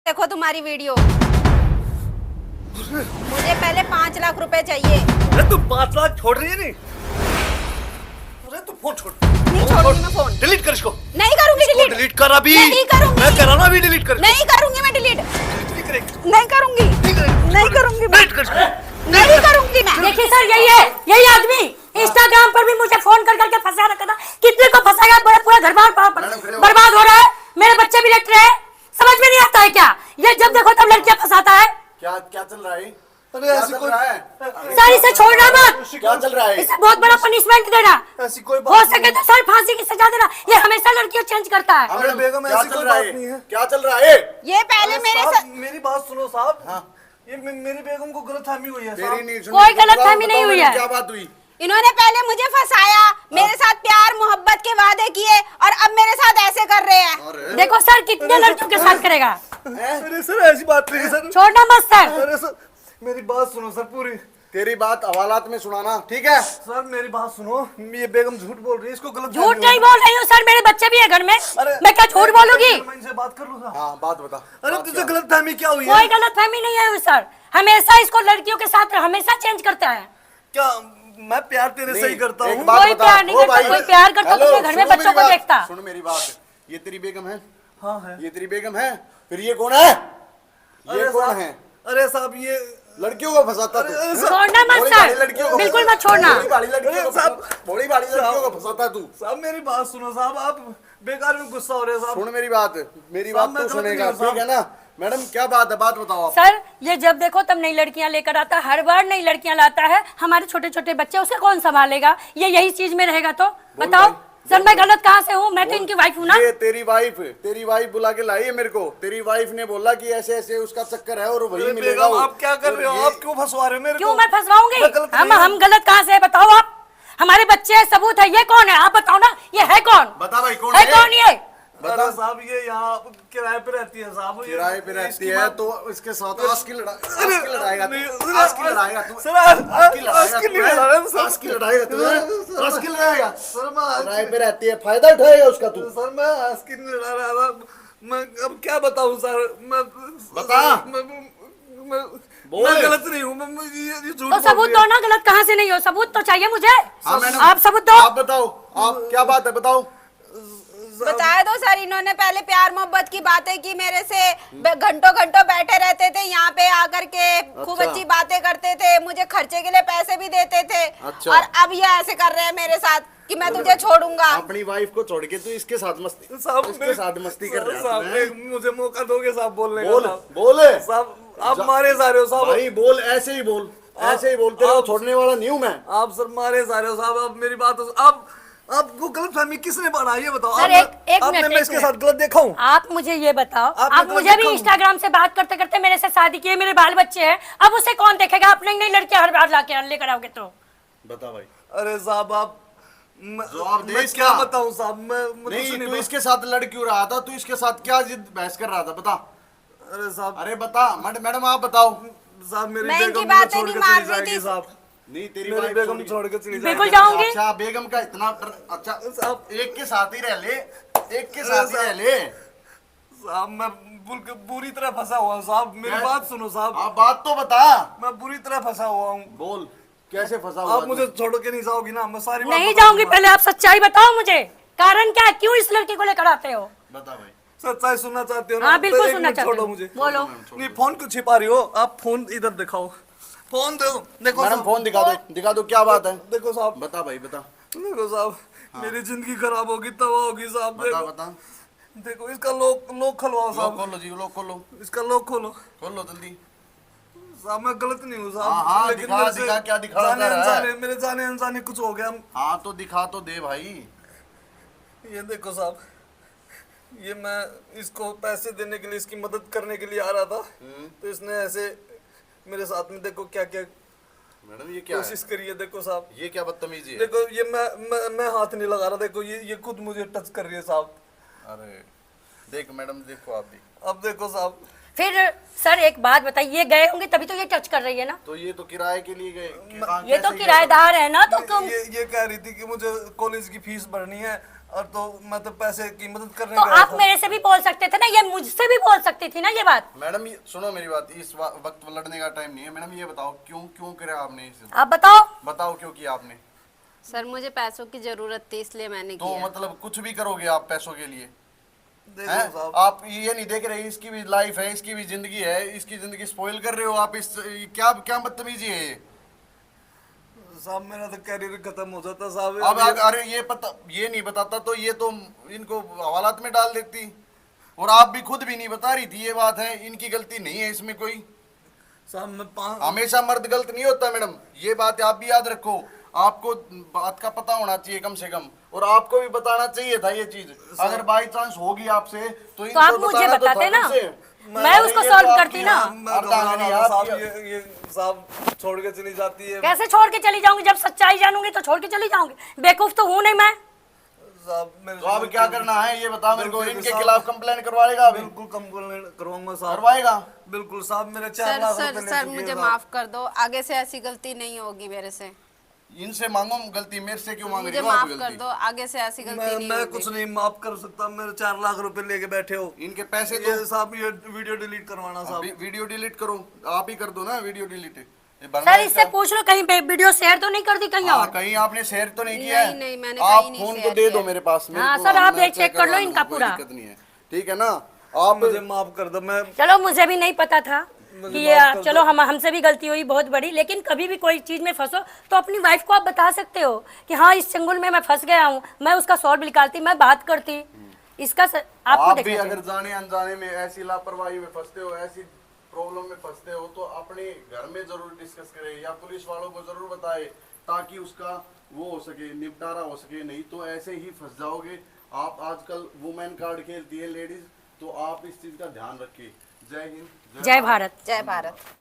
देखो तुम्हारी वीडियो। मुझे पहले 5 लाख रुपए चाहिए। अरे तू 5 लाख छोड़ रही है नहीं? अरे तू फोन छोड़। नहीं छोड़ूंगी मैं फोन। डिलीट कर इसको। नहीं करूंगी डिलीट। डिलीट कर अभी। नहीं करूंगी। मैं कह रहा ना अभी डिलीट कर। नहीं करूंगी मैं डिलीट। नहीं करेगी। नहीं करूंगी। नहीं करूंगी मैं। डिलीट कर इसको। नहीं करूंगी मैं। देखिए सर, यही है, यही आदमी इंस्टाग्राम पर भी मुझे फोन कर करके फंसा रखा था। कितने को फंसाया, पूरा घर बार बर्बाद हो रहा है, मेरे बच्चे भी लट रहे हैं। समझ में नहीं आता है क्या? ये जब देखो तब लड़कियां फंसाता है। क्या क्या चल रहा है? अरे ऐसी कोई सर इसे छोड़ना मत। क्या चल रहा है? इसे बहुत बड़ा पनिशमेंट देना। ऐसी कोई हो बात सके तो सर फांसी की सजा देना। ये हमेशा लड़कियां चेंज करता है। अरे बेगम क्या ऐसी चल कोई रहा बात है? नहीं है। क्या चल रहा है? ये पहले मेरे साथ। मेरी बात सुनो साहब। हाँ। ये मेरी बेगम को गलतफहमी हुई है तेरी साहब। नहीं कोई गलतफहमी नहीं हुई है। क्या बात हुई? इन्होंने पहले मुझे फंसाया, मेरे साथ प्यार मोहब्बत के वादे किए और अब मेरे साथ ऐसे कर रहे हैं। अरे देखो सर कितने लड़कियों के साथ करेगा। अरे सर ऐसी बात नहीं है सर। छोड़ना मत सर। अरे सर मेरी बात सुनो सर पूरी। तेरी बात हवालात में सुनाना, ठीक है? सर मेरी बात सुनो। ये बेगम झूठ बोल रही है, इसको गलत झूठ नहीं बोल रही हूँ सर, मेरे बच्चे भी है घर में। मैं क्या झूठ बोलूंगी? मैं इनसे बात कर लूंगा। हाँ बात बता। अरे बात तुझे क्या? गलतफहमी क्या हुई है? कोई गलतफहमी नहीं है सर, हमेशा इसको लड़कियों के साथ हमेशा चेंज करता है। क्या मैं प्यार तेरे से ही नहीं, करता एक हूँ? बात कोई बता। प्यार नहीं ओ करता, भाई, कोई प्यार करता तो हेलो, अपने घर में सुनो बच्चों मेरी को बात, देखता। सुन मेरी बात। ये तेरी बेगम है? हाँ है। ये तेरी बेगम है? फिर ये कौन है? ये अरे कौन साहब- है? अरे साहब ये लड़कियों को फंसाता तू? अरे हैं? छोड़ना मत भोली सर, भाली लड़कियों को बिल्कुल फंसाता- मत छोड़ना। भोली भाली लड़कियों को अरे साहब- फंसाता- भोली भाली लड़कियों को फंसाता तू। साहब मेरी बात सुनो साहब, आप बेकार में गुस्सा हो रहे हैं साहब। सुन मेरी बात, मेरी साहब, बात मैं तो गलत सुनेगा, नहीं हूँ, ठीक है ना? मैडम क्या बात है, बात बताओ आप। सर ये जब देखो तब नई लड़कियां लेकर आता है, हर बार नई लड़कियां लाता है। हमारे छोटे छोटे बच्चे, उसे कौन संभालेगा? ये यही चीज में रहेगा तो बताओ सर, मैं गलत कहाँ से हूँ? मैं तो इनकी वाइफ हूँ ना। ये तेरी वाइफ बुला के लाई है मेरे को। तेरी वाइफ ने बोला कि ऐसे ऐसे उसका चक्कर है और वही अरे मिलेगा बेगम वो। आप क्या कर और रहे हो? ये- आप क्यों फंसवा रहे हो मेरे क्यों को? मैं फंसवाऊंगी? मैं गलत नहीं हूँ। हम गलत कहाँ से है बताओ आप? हमारे बच्चे हैं, सबूत है। ये कौन है आप बताओ ना, ये है कौन? बता भाई कौन है है? कौन ये? अरे साहब ये यहाँ किराए पे रहती है साहब। किराए पे रहती इसकी है बात- तो इसके साथ आज की लड़ाएगा तू। नहीं, आज की लड़ाएगा तू। सर आज की लड़ाएगा की तू, नहीं लड़ा रहा हूँ, सर। आज की लड़ाएगा तू, आज की लड़ाएगा। सर मैं आज किराए पे रहती है, फायदा उठाएगा उसका तू। सर मैं आज की नहीं लड़ा रहा था। मैं अब क्या बताऊं सर? मैं बता। मैं बोल। मैं गलत नहीं हूँ। ये झूठ तो बोल सबूत रही दो है। ना, गलत कहाँ से नहीं हो? सबूत तो चाहिए मुझे। हाँ मैडम, आप सबूत दो। आप बताओ, आप क्या बात है बताओ। बताया दो सर, इन्होंने पहले प्यार मोहब्बत की बातें की मेरे से, घंटों घंटों बैठे रहते थे यहाँ पे आकर के, खूब अच्छा। अच्छी बातें करते थे, मुझे खर्चे के लिए पैसे भी देते थे। अच्छा। और अब ये ऐसे कर रहे हैं मेरे साथ कि मैं तुझे छोड़ूंगा। अपनी वाइफ को छोड़ के तू इसके साथ मस्ती साहब इसके साथ मस्ती कर रहा साहब है। मुझे मौका दोगे साहब बोलने का? बोल साहब? बोल साहब आप मारे जा रहे हो साहब। भाई बोल, ऐसे ही बोल, ऐसे ही बोल। तेरे को छोड़ने वाला नहीं हूँ मैं। आप सर मारे जा रहे हो साहब। आप मेरी बात आप आपको गलतफहमी किसने बढ़ाई है बताओ? सर, आपने- एक आपने मिनट, मैं एक इसके मिनट। साथ गलत देखा हूँ? आप मुझे ये बताओ, आपने आप गलत मुझे भी देखा इंस्टाग्राम से बात करते करते मेरे से शादी किए, मेरे बाल बच्चे हैं, अब उसे कौन देखेगा? आप नई नई लड़कियां हर बार लाके लेकर आओगे तो बता भाई। अरे साहब आप जवाब दे मैं इसका। क्या बताऊं साहब? मैं नहीं कुछ तू नहीं इसके साथ लड़ क्यों रहा था? तू इसके साथ क्या जिद बहस कर रहा था? बता। अरे साहब अरे बता मैडम, आप बताओ। साहब मेरी मैं इनकी बेगम मुझे बातें छोड़ नहीं के मार चली रही जाएगी थी। साहब। नहीं तेरी मेरी वाइफ बेगम छोड़ के चली बिल्कुल जाएगी। जाऊंगी। अच्छा बेगम का इतना अच्छा साहब एक के साथ ही रह ले, एक के साथ ही रह ले। साहब मैं बुरी तरह फंसा हुआ हूँ साहब। मेरी क्या? बात सुनो साहब। आप बात तो बता। मैं बुरी तरह फंसा हुआ हूँ। बोल कैसे फंसा हुआ आप तू? मुझे छोड़ के नहीं जाओगी ना? मैं सारी बात नहीं बता जाऊंगी। दूंगा। पहले आप सच्चाई बताओ मुझे, कारण क्या है? क्यों इस लड़की को लेकर आते हो? बता भाई। सच्चाई सुनना चाहते हो ना? हाँ बिल्कुल तो एक सुनना मिनट चाहती छोड़ो हूँ। मुझे। बोलो। नहीं फोन क्यों छिपा रही हो? आप फोन इधर दिखाओ। फोन दो। देखो मैडम साहब। फोन दिखा दो क्या बात है? देखो साहब। बता भाई बता। देखो साहब मेरी जिंदगी खराब होगी, तबाह होगी साहब। बता देखो बता। देखो इसका लॉक खुलवाओ लोग साहब। खोलो जी, लोग खोलो, इसका लॉक खोलो खोलो जल्दी। साहब। मैं गलत नहीं हूँ हाँ, हाँ, साहब, लेकिन दिखा, मेरे से दिखा, क्या दिखा जाने रहा है? अनजाने, मेरे जाने अनजाने कुछ हो गया। हाँ तो दिखा तो दे भाई। ये देखो साहब, ये मैं इसको पैसे देने के लिए, इसकी मदद करने के लिए आ रहा था, तो इसने ऐसे मेरे साथ में देखो क्या क्या मैडम ये क्या है? कोशिश करी है। देखो साहब ये क्या बदतमीजी है? देखो ये मैं हाथ नहीं लगा रहा। देखो ये खुद मुझे टच कर रही है साहब। अरे देख मैडम, देखो आप भी। अब देखो साहब फिर सर एक बात बताइए, ये गए होंगे तभी तो ये टच कर रही है ना? तो ये तो किराए के लिए गए। ये तो किराएदार है ना, तो ये कह रही थी कि मुझे कॉलेज की फीस भरनी है, और तो मैं तो पैसे की मदद करने तो गया आप था। मेरे से भी बोल सकते थे ना, ये मुझसे भी बोल सकती थी ना ये बात। मैडम सुनो मेरी बात, इस वक्त लड़ने का टाइम नहीं है। मैडम ये बताओ क्यों क्यों करा आपने इसे? आप बताओ। बताओ क्यों किया आपने? सर मुझे पैसों की जरूरत थी इसलिए मैंने तो किया। मतलब कुछ भी करोगे आप पैसों के लिए? देखो हैं? साहब, आप ये नहीं देख रहे इसकी भी लाइफ है, इसकी भी जिंदगी है, इसकी जिंदगी स्पॉइल कर रहे हो आप। इस क्या क्या बदतमीजी है ये? साहब मेरा तो कैरियर खत्म हो जाता साहब। अब अरे ये नहीं बताता तो ये तो इनको हवालात में डाल देती। और आप भी खुद भी नहीं बता रही थी, ये बात है, इनकी गलती नहीं है इसमें कोई। साहब मैं हमेशा मर्द गलत नहीं होता मैडम, ये बात आप भी याद रखो। आपको बात का पता होना चाहिए कम से कम, और आपको भी बताना चाहिए था ये चीज। अगर बाई चांस होगी आपसे तो आप मुझे बताते ना, मैं उसको सॉल्व करती ना। साहब ये साहब छोड़ के चली जाती है। कैसे छोड़ के चली जाऊंगी? जब सच्चाई जानूंगी तो छोड़ के चली जाऊंगी। बेवकूफ तो हूं नहीं मैं। साहब मेरे तो अब क्या करना है ये बता मेरे को। इनके खिलाफ कंप्लेन करवाएगा? बिल्कुल कंप्लेन करवाऊंगा साहब। करवाएगा? बिल्कुल साहब, मेरे 4 सर लाख सर रुपए ले सर चुके हैं मुझे साहब। माफ कर दो, आगे से ऐसी गलती नहीं होगी मेरे से। इनसे मांगो गलती, मेरे से क्यों मांग रही मुझे हो आप माफ कर गलती? दो, आगे से ऐसी गलती नहीं मैं होगी। कुछ नहीं माफ कर सकता। मेरे 4 लाख रुपए लेके बैठे हो। इनके पैसे ये तो साहब ये वीडियो डिलीट करवाना साहब। वीडियो डिलीट करो, आप ही कर दो ना वीडियो डिलीट। सर इससे पूछ लो कहीं वीडियो शेयर तो नहीं कर दी कहीं और? कहीं आपने शेयर तो नहीं किया है? नहीं, मैंने आप कहीं नहीं फोन को शेयर दे दो किया। मेरे पास। मेरे हाँ को सर, आप मैं चेक कर लो करवा इनका दूंगा, कोई पूरा। दिक्कत नहीं है, ठीक है ना? आप मुझे माफ कर दो। मैं चलो मुझे भी नहीं पता था मुझे कि माफ कर चलो हमसे भी गलती हुई बहुत बड़ी, लेकिन कभी भी कोई चीज में फंसो तो अपनी वाइफ को आप बता सकते हो कि हाँ इस चंगुल में मैं फंस गया हूँ, मैं उसका सॉल्व निकालती, मैं बात करती। इसका आपको आप भी देखना अगर चाहिए। जाने अनजाने में ऐसी लापरवाही में फंसते हो, ऐसी प्रॉब्लम में फंसते हो, तो अपने घर में जरूर डिस्कस करें या पुलिस वालों को जरूर बताएं, ताकि उसका वो हो सके, निपटारा हो सके। नहीं तो ऐसे ही फंस जाओगे आप। आजकल वुमेन कार्ड खेलती है लेडीज, तो आप इस चीज का ध्यान रखिए। जय हिंद, जय भारत। जय भारत।